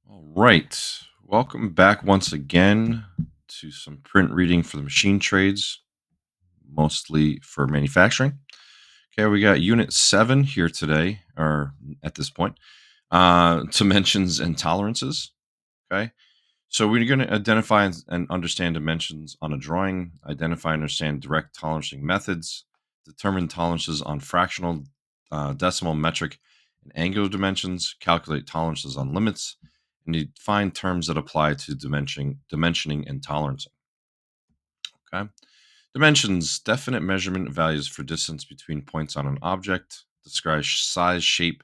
All right. Welcome back once again to some print reading for the machine trades, mostly for manufacturing. Okay, we got Unit 7 here today, or at this point, dimensions and tolerances. Okay, so we're going to identify and understand dimensions on a drawing, identify and understand direct tolerancing methods, determine tolerances on fractional, decimal, metric, and angular dimensions, calculate tolerances on limits, and define terms that apply to dimensioning and tolerancing. Okay. Dimensions, definite measurement values for distance between points on an object, describe size, shape,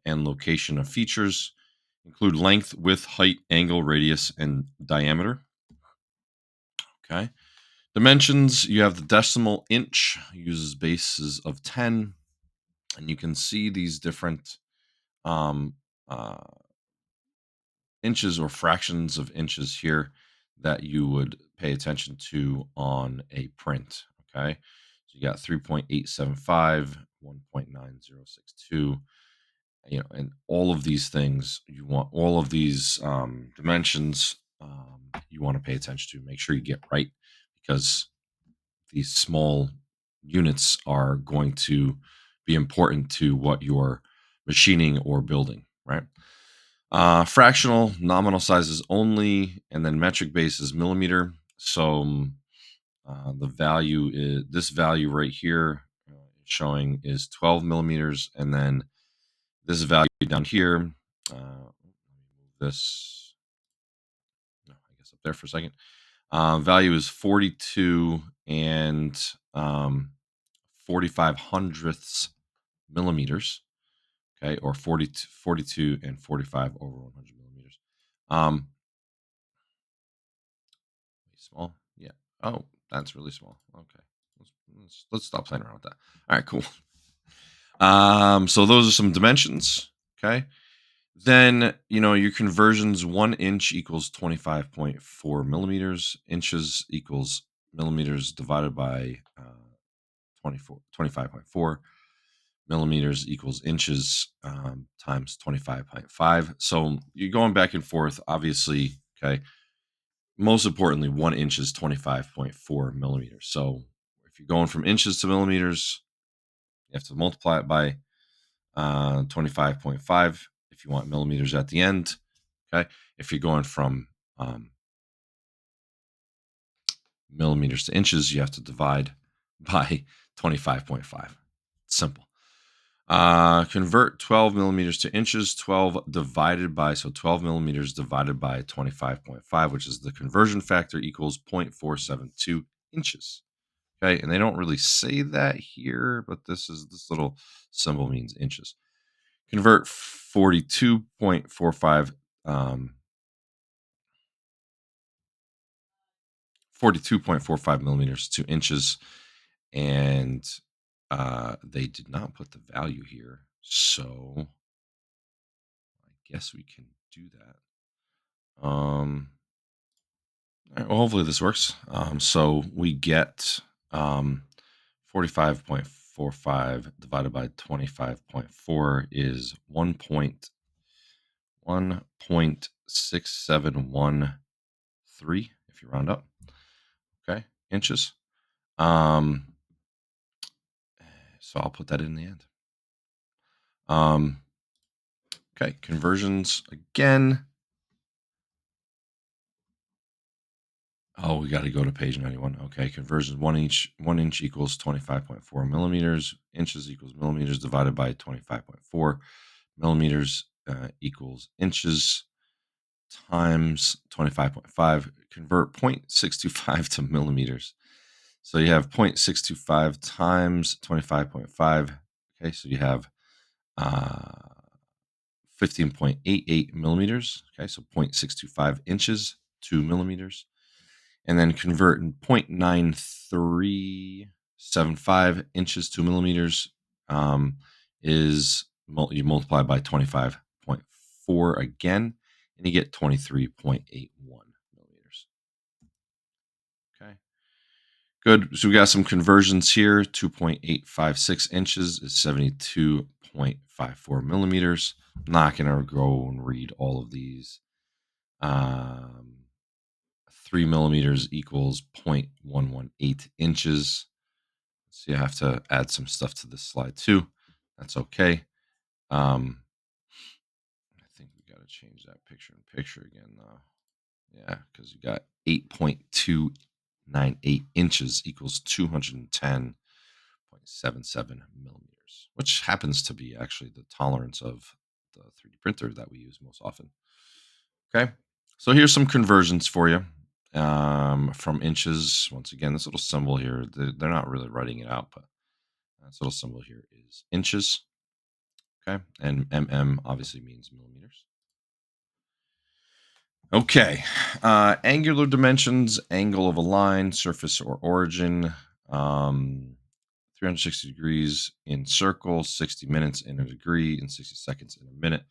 and location of features, include length, width, height, angle, radius, and diameter. Okay. Dimensions, you have the decimal inch, uses bases of 10, and you can see these different um, uh, inches or fractions of inches here that you would pay attention to on a print. Okay. So you got 3.875, 1.9062, and all of these things you want, all of these dimensions you want to pay attention to. Make sure you get right because these small units are going to be important to what you're machining or building, right? Fractional, nominal sizes only, and then metric base is millimeter. So the value is this value right here showing is 12 millimeters, and then this value down here. This, no, I guess up there for a second. Value is 42 and 45 hundredths millimeters. Okay, or 42 and 45 over 100 millimeters. Um, Small, yeah. Oh, that's really small. Okay, let's stop playing around with that. All right, cool. So those are some dimensions. Okay. Then, your conversions: 1 inch equals 25.4 millimeters, inches equals millimeters divided by 25.4 millimeters equals inches times 25.5. So you're going back and forth, obviously. Okay. Most importantly, 1 inch is 25.4 millimeters. So if you're going from inches to millimeters, you have to multiply it by 25.5 if you want millimeters at the end. Okay. If you're going from millimeters to inches, you have to divide by 25.5. Simple. Convert 12 millimeters to inches. 12 divided by, so 12 millimeters divided by 25.5, which is the conversion factor, equals 0.472 inches. Okay. And they don't really say that here, but this little symbol means inches. Convert 42.45 42.45 millimeters to inches, and they did not put the value here, so I guess we can do that. All right, well, hopefully this works. So we get 45.45 divided by 25.4 is 1.6713 if you round up. Okay, inches. Um, so I'll put that in the end. Okay, conversions again. Oh, we got to go to page 91. Okay, conversions: 1 inch equals 25.4 millimeters. Inches equals millimeters divided by 25.4 millimeters equals inches times 25.5. Convert 0.625 to millimeters. So you have 0.625 times 25.5. Okay, so you have 15.88 millimeters. Okay, so 0.625 inches to millimeters. And then convert 0.9375 inches to millimeters is you multiply by 25.4 again, and you get 23.81 millimeters. Okay, good. So we got some conversions here. 2.856 inches is 72.54 millimeters. I'm not going to go and read all of these. Um, 3 millimeters equals 0.118 inches. So you have to add some stuff to this slide too. That's okay. I think we got to change that picture in picture again though. Yeah, because you got 8.298 inches equals 210.77 millimeters, which happens to be actually the tolerance of the 3D printer that we use most often. Okay, so here's some conversions for you from inches. Once again, this little symbol here, they're not really writing it out, but this little symbol here is inches. Okay, and mm obviously means millimeters. Okay. Angular dimensions, angle of a line, surface or origin, 360 degrees in circle, 60 minutes in a degree, and 60 seconds in a minute.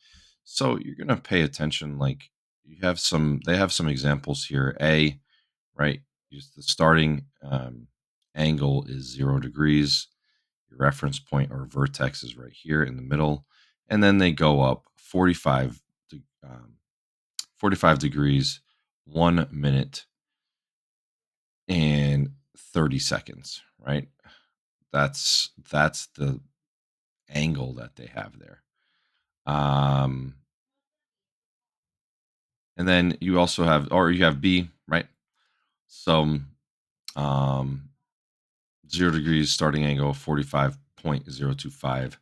So you're going to pay attention. Like they have some examples here. Right? Use the starting angle is 0 degrees. Your reference point or vertex is right here in the middle. And then they go up 45 degrees, 1 minute, and 30 seconds, right? That's the angle that they have there. Um, and then you also have, or you have B, right? So, um, 0 degrees starting angle, 45.025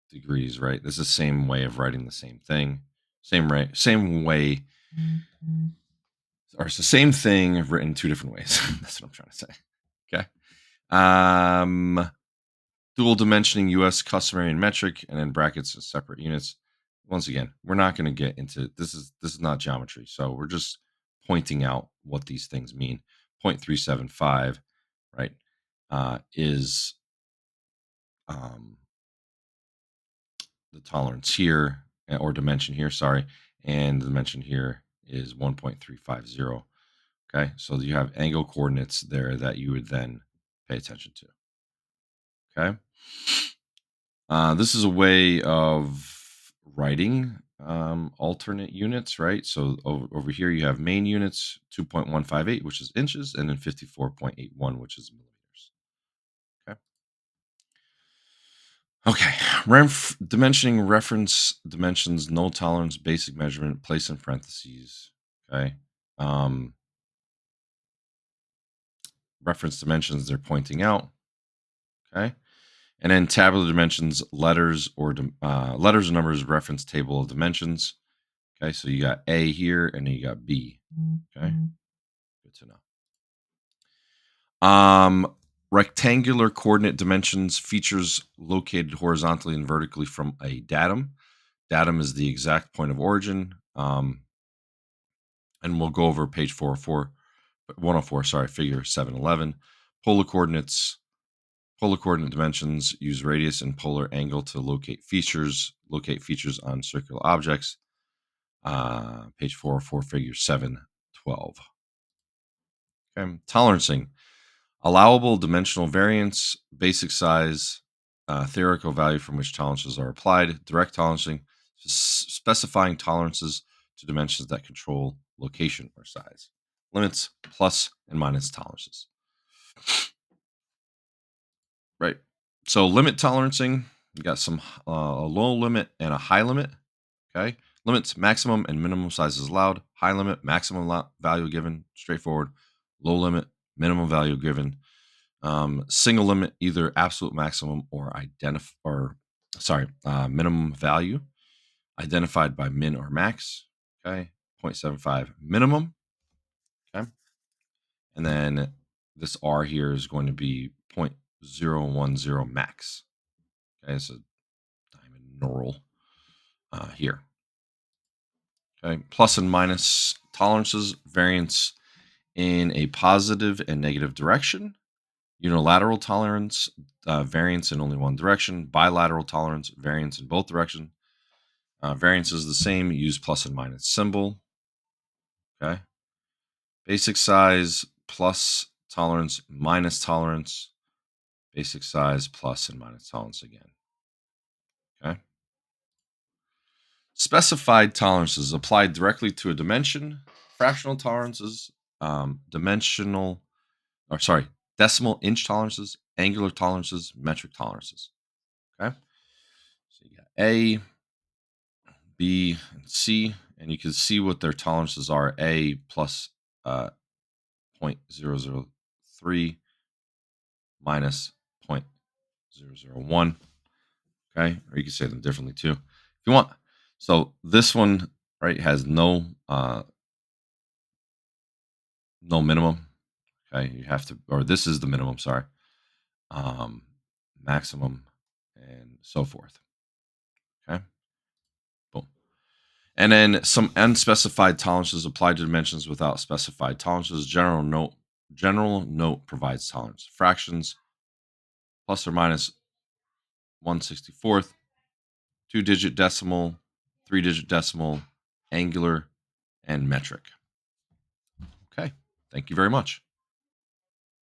degrees, right? This is the same way of writing the same thing. Same way, or it's the same thing written two different ways. That's what I'm trying to say. Okay. Um, Dual dimensioning US customary and metric, and then brackets as separate units. Once again, we're not going to get into this is not geometry. So we're just pointing out what these things mean. 0.375, right, is um, the tolerance here, or dimension here, sorry, and the dimension here is 1.350. Okay, so you have angle coordinates there that you would then pay attention to. Okay. This is a way of writing alternate units, right? So over here you have main units 2.158, which is inches, and then 54.81, which is millimeters. Okay. Okay. Dimensioning reference dimensions, no tolerance, basic measurement, place in parentheses. Okay. Um, Reference dimensions they're pointing out. Okay. And then tabular dimensions, letters or letters and numbers reference table of dimensions. Okay, so you got A here and then you got B. Okay, good to know. Rectangular coordinate dimensions features located horizontally and vertically from a datum. Datum is the exact point of origin. And we'll go over page 104, sorry, figure 711. Polar coordinates, polar coordinate dimensions use radius and polar angle to locate features on circular objects. Page 404, figure 712. Okay. Tolerancing. Allowable dimensional variance, basic size, theoretical value from which tolerances are applied, direct tolerancing, specifying tolerances to dimensions that control location or size, limits, plus and minus tolerances. Right. So limit tolerancing, you got some a low limit and a high limit. Okay. Limits, maximum and minimum sizes allowed. High limit, maximum value given. Straightforward. Low limit, minimum value given. Single limit, either absolute maximum or minimum value identified by min or max. Okay. 0.75 minimum. Okay. And then this R here is going to be 0.010 max. Okay. It's a diamond knurl here. Okay. Plus and minus tolerances, variance in a positive and negative direction. Unilateral tolerance, variance in only one direction. Bilateral tolerance, variance in both directions. Variance is the same. Use plus and minus symbol. Okay. Basic size plus tolerance minus tolerance. Basic size plus and minus tolerance again. Okay. Specified tolerances applied directly to a dimension. Fractional tolerances, dimensional, or sorry, decimal inch tolerances, angular tolerances, metric tolerances. Okay. So you got A, B, and C, and you can see what their tolerances are. A plus 0.003 minus 0.001. Okay. Or you can say them differently too if you want. So this one, right, has no minimum. Okay. You have to, or this is the minimum, sorry. Um, maximum, and so forth. Okay. Boom. And then some unspecified tolerances applied to dimensions without specified tolerances. General note provides tolerance. Fractions plus or minus 1/64th, 2-digit decimal, 3-digit decimal, angular, and metric. Okay. Thank you very much.